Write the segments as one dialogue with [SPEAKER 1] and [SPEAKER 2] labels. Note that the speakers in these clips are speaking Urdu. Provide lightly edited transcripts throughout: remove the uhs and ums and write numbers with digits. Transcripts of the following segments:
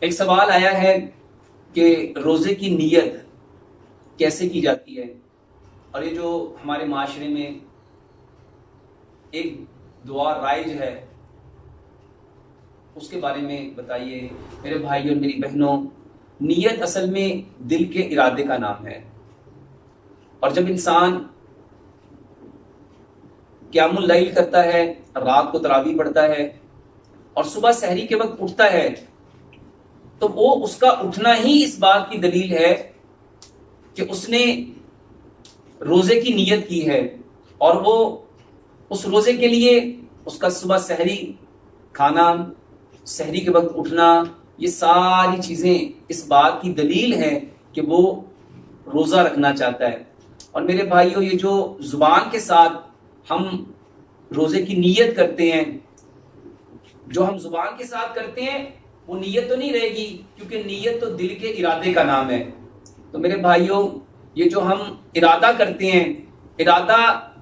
[SPEAKER 1] ایک سوال آیا ہے کہ روزے کی نیت کیسے کی جاتی ہے، اور یہ جو ہمارے معاشرے میں ایک دعا رائج ہے اس کے بارے میں بتائیے میرے بھائی اور میری بہنوں۔ نیت اصل میں دل کے ارادے کا نام ہے، اور جب انسان قیام اللیل کرتا ہے، رات کو تراویح پڑھتا ہے اور صبح سحری کے وقت اٹھتا ہے، تو وہ اس کا اٹھنا ہی اس بات کی دلیل ہے کہ اس نے روزے کی نیت کی ہے، اور وہ اس روزے کے لیے اس کا صبح سحری کھانا، سحری کے وقت اٹھنا، یہ ساری چیزیں اس بات کی دلیل ہے کہ وہ روزہ رکھنا چاہتا ہے۔ اور میرے بھائیوں، یہ جو زبان کے ساتھ ہم روزے کی نیت کرتے ہیں، جو ہم زبان کے ساتھ کرتے ہیں وہ نیت تو نہیں رہے گی، کیونکہ نیت تو دل کے ارادے کا نام ہے۔ تو میرے بھائیوں، یہ جو ہم ارادہ کرتے ہیں، ارادہ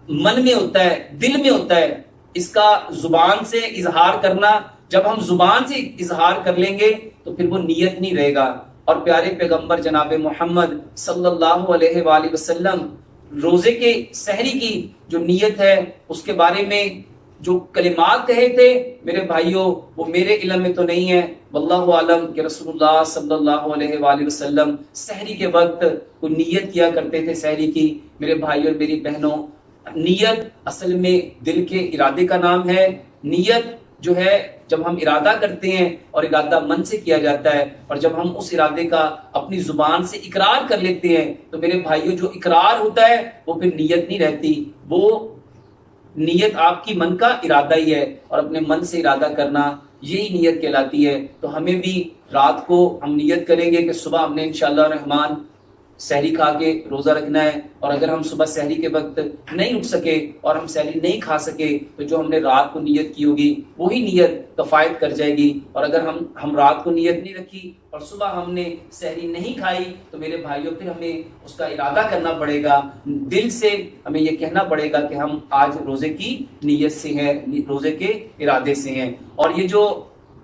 [SPEAKER 1] من میں ہوتا ہے، دل میں ہوتا ہے، اس کا زبان سے اظہار کرنا، جب ہم زبان سے اظہار کر لیں گے تو پھر وہ نیت نہیں رہے گا۔ اور پیارے پیغمبر جناب محمد صلی اللہ علیہ وآلہ وسلم روزے کے سحری کی جو نیت ہے اس کے بارے میں جو کلمات کہے تھے میرے بھائیوں، وہ میرے علم میں تو نہیں ہے، واللہ عالم، کہ رسول اللہ صلی اللہ علیہ وآلہ وسلم سحری کے وقت کوئی نیت کیا کرتے تھے سحری کی۔ میرے بھائیوں اور میری بہنوں، نیت اصل میں دل کے ارادے کا نام ہے۔ نیت جو ہے جب ہم ارادہ کرتے ہیں، اور ارادہ من سے کیا جاتا ہے، اور جب ہم اس ارادے کا اپنی زبان سے اقرار کر لیتے ہیں تو میرے بھائیوں جو اقرار ہوتا ہے وہ پھر نیت نہیں رہتی، وہ نیت آپ کی من کا ارادہ ہی ہے، اور اپنے من سے ارادہ کرنا یہی نیت کہلاتی ہے۔ تو ہمیں بھی رات کو ہم نیت کریں گے کہ صبح ہم نے انشاءاللہ الرحمن سحری کھا کے روزہ رکھنا ہے، اور اگر ہم صبح سحری کے وقت نہیں اٹھ سکے اور ہم سحری نہیں کھا سکے تو جو ہم نے رات کو نیت کی ہوگی وہی نیت کفایت کر جائے گی۔ اور اگر ہم رات کو نیت نہیں رکھی اور صبح ہم نے سحری نہیں کھائی تو میرے بھائیوں پھر ہمیں اس کا ارادہ کرنا پڑے گا، دل سے ہمیں یہ کہنا پڑے گا کہ ہم آج روزے کی نیت سے ہیں، روزے کے ارادے سے ہیں۔ اور یہ جو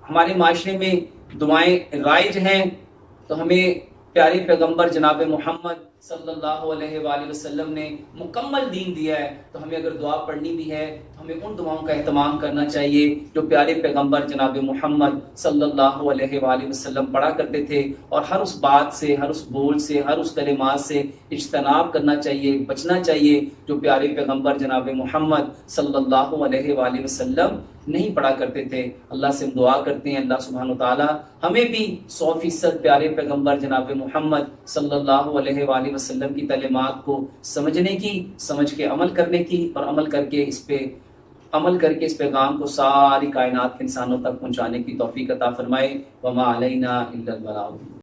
[SPEAKER 1] ہمارے معاشرے میں دعائیں رائج ہیں، تو ہمیں پیارے پیغمبر جناب محمد صلی اللہ علیہ وآلہ وسلم نے مکمل دین دیا ہے، تو ہمیں اگر دعا پڑھنی بھی ہے تو ہمیں ان دعاؤں کا اہتمام کرنا چاہیے جو پیارے پیغمبر جناب محمد صلی اللہ علیہ وآلہ وسلم پڑھا کرتے تھے، اور ہر اس بات سے، ہر اس بول سے، ہر اس کلمات سے اجتناب کرنا چاہیے، بچنا چاہیے جو پیارے پیغمبر جناب محمد صلی اللہ علیہ وآلہ وسلم نہیں پڑھا کرتے تھے۔ اللہ سے ہم دعا کرتے ہیں اللہ سبحانہ وتعالی ہمیں بھی 100% پیارے پیغمبر جناب محمد صلی اللہ علیہ وآلہ وسلم کی تعلیمات کو سمجھنے کی، سمجھ کے عمل کرنے کی، اور عمل کر کے اس پیغام کو ساری کائنات کے انسانوں تک پہنچانے کی توفیق عطا فرمائے۔ وما علینا الا البلاغ۔